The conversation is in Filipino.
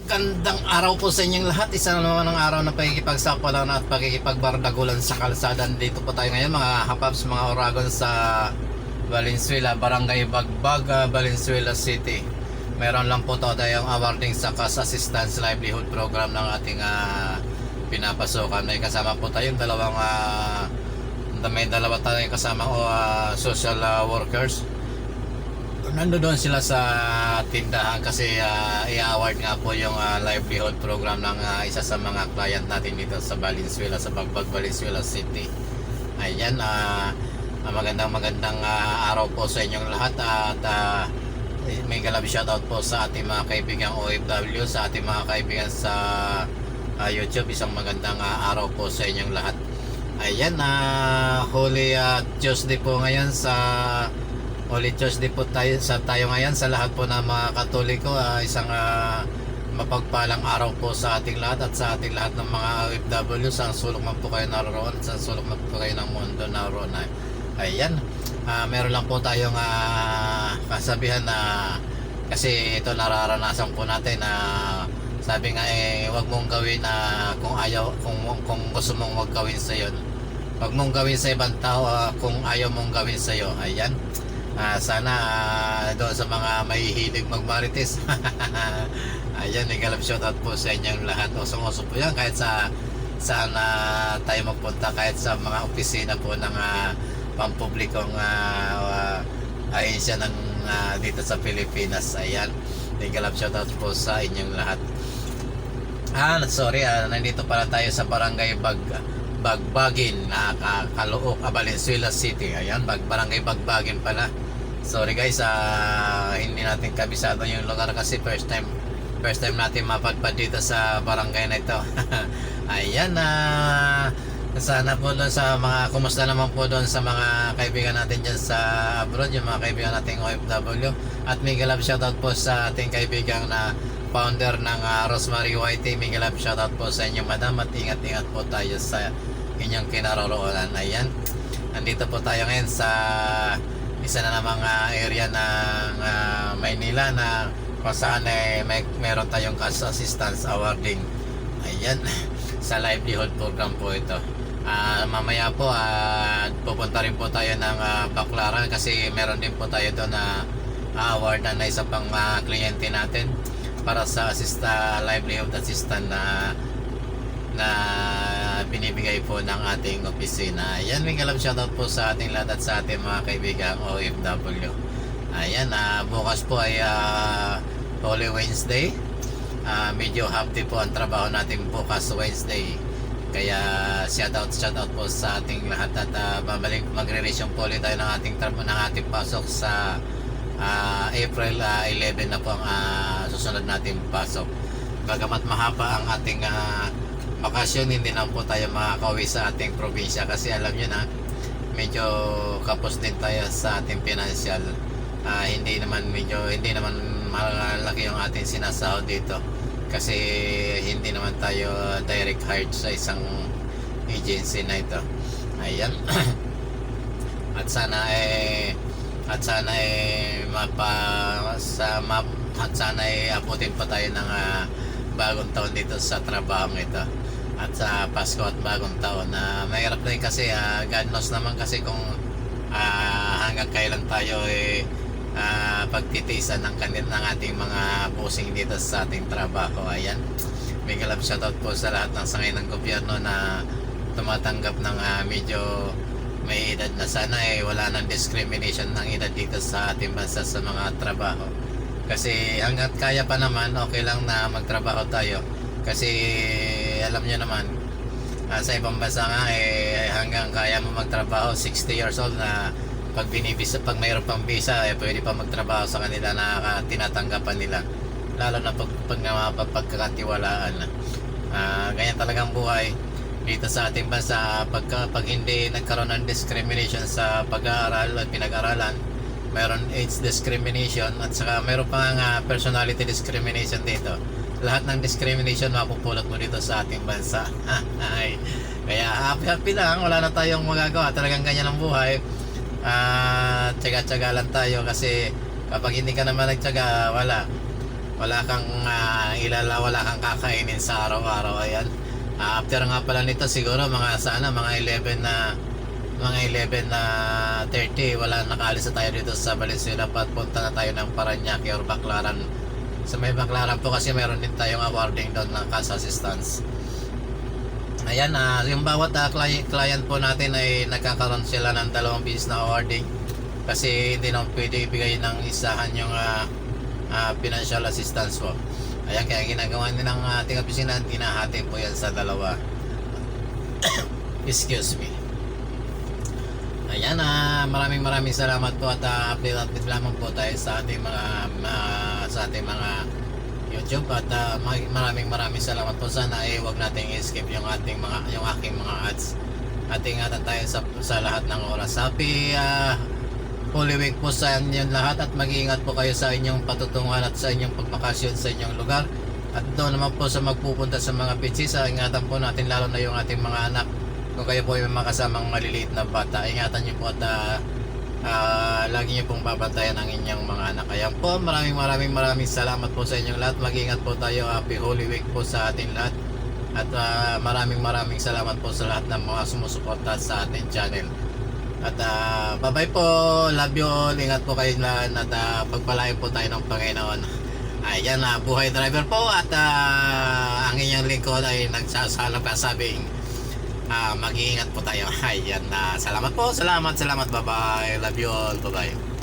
Magandang araw po sa inyong lahat. Isa na naman ang araw ng pakikipagsapalaran at pakikipagbardagulan sa kalsada. Dito po tayo ngayon mga hapaps, mga oragon sa Valenzuela, Barangay Bagbag, Valenzuela City. Meron lang po tayong awarding sa Cash Assistance Livelihood Program ng ating pinapasukan. May kasama po tayong may dalawa tayong kasama social workers. Nandoon sila sa tindahan kasi i-award nga po yung livelihood program ng isa sa mga client natin dito sa Valenzuela, sa Bagbag, Valenzuela City. Ayan, magandang araw po sa inyong lahat at may galab shoutout po sa ating mga kaibigang OFW, sa ating mga kaibigan sa YouTube. Isang magandang araw po sa inyong lahat. Ayan, Holy Tuesday po ngayon Holy Tuesday po tayo ngayon sa lahat po ng mga Katoliko. Isang mapagpalang araw po sa ating lahat at sa ating lahat ng mga OFW. Saan sulok man po kayo naroon, saan sulok man po kayo ng mundo naroon. Ayan, meron lang po tayong kasabihan na kasi ito nararanasan po natin na sabi nga wag mong gawin kung gusto mong wag gawin sa iyo. Wag mong gawin sa ibang tao kung ayaw mong gawin sa iyo. Ayan. Sana doon sa mga mahihilig magmarites. Ayan, may galap shoutout po sa inyong lahat. Usong-uso po yan kahit saan tayo magpunta, kahit sa mga opisina po ng pampublikong ahensya ng dito sa Pilipinas. Ayan, may galap shoutout po sa inyong lahat. Nandito pala tayo sa Barangay Bagbagin, Calooc, Valenzuela City. Ayan, Barangay Bagbagin pala. Sorry guys, hindi natin kabisado yung lugar kasi first time natin mapadpad dito sa barangay na ito. Ayan, sana po doon sa mga, kumusta naman po doon sa mga kaibigan natin dyan sa abroad, yung mga kaibigan nating OFW. At may galap shoutout po sa ating kaibigan na founder ng Rosemary YT. May galap shoutout po sa inyo madam at ingat-ingat po tayo sa inyong kinaroroonan. Ayan, nandito po tayo ngayon sa isa na namang area ng Maynila na kung saan meron tayong cash assistance awarding. Ayan, sa livelihood program po ito. Mamaya po pupunta rin po tayo ng Baclaran kasi meron din po tayo doon na award na isa pang kliyente natin para sa livelihood assistant na binibigay po ng ating opisina. Ayan, may galap shoutout po sa ating lahat at sa ating mga kaibigang OFW. Ayan, bukas po ay Holy Wednesday. Medyo half day po ang trabaho natin bukas Wednesday. Kaya shoutout po sa ating lahat at magre-resume po ulit tayo ng ating pasok sa April 11 na po ang susunod nating pasok. Bagamat mahaba ang ating bakasyon, hindi naman po tayo makakauwi sa ating probinsya kasi alam nyo na medyo kapos din tayo sa ating financial. Hindi naman malaki yung ating sinasahod dito kasi hindi naman tayo direct hired sa isang agency na ito. Ayan. at sana abutin pa tayo ng bagong taon dito sa trabaho ito at sa Pasko at bagong taon. Mahirap na kasi God knows naman kasi kung hanggang kailan tayo pagtitiisan ng ating mga bossing dito sa ating trabaho. Ayan, may galap shoutout po sa lahat ng sangay ng gobyerno na tumatanggap ng medyo may edad na. Sana wala nang discrimination ng edad dito sa ating bansa sa mga trabaho kasi hanggat kaya pa naman okay lang na magtrabaho tayo kasi alam nyo naman sa ibang bansa nga hanggang kaya mo magtrabaho 60 years old na pag mayroon pang visa pwede pa magtrabaho sa kanila na tinatanggapan nila, lalo na pag pagkakatiwalaan. Ganyan talagang buhay dito sa ating bansa. Pag hindi nagkaroon ng discrimination sa pag-aaral at pinag-aralan, mayroon age discrimination at saka mayroon pang personality discrimination dito. Lahat ng discrimination mapupulot mo dito sa ating bansa. Kaya happy lang, wala na tayong magagawa, talagang ganyan ang buhay. Tsaga-tsaga lang tayo kasi kapag hindi ka naman nagtsaga, wala. wala kang wala kang kakainin sa araw-araw. Ayan. After nga pala nito siguro mga 11 na 30, wala, nakaalis na tayo dito sa Valenzuela at punta na tayo ng Parañaque or Baclaran. Sa may Baclaran po kasi meron din tayong awarding doon ng cash assistance. Ayan, yung bawat client po natin ay nagkakaroon sila ng 2 beses na awarding kasi hindi naman pwede ibigay ng isahan yung financial assistance po. Ayan, kaya ginagawa din ng ating opisina, hinahati po yan sa 2. Excuse me. Ayan, maraming salamat po at update lamang po tayo sa ating mga YouTube at maraming salamat po. Sana wag nating i-skip yung aking mga ads. At ingatan tayo sa lahat ng oras. Happy Holy Week po sa inyong lahat at mag-iingat po kayo sa inyong patutunguhan at sa inyong pagbakasyon sa inyong lugar. At doon naman po sa magpupunta sa mga beaches, ingatan po natin lalo na yung ating mga anak. Kung kayo po ay may makasamang maliliit na bata, ingatan nyo po at lagi nyo pong babantayan ang inyong mga anak. Ayan po, maraming salamat po sa inyong lahat. Mag-ingat po tayo. Happy Holy Week po sa ating lahat. At maraming salamat po sa lahat ng mga sumusuporta sa ating channel. At bye bye po. Love you all. Ingat po kayo lahat at pagpalain po tayo ng Panginoon. Ayan, buhay driver po at ang inyong lingkod ay nagsasalap kasabing mag-iingat po tayo. Ayan, salamat po. Salamat. Bye bye. Love you all. Bye bye.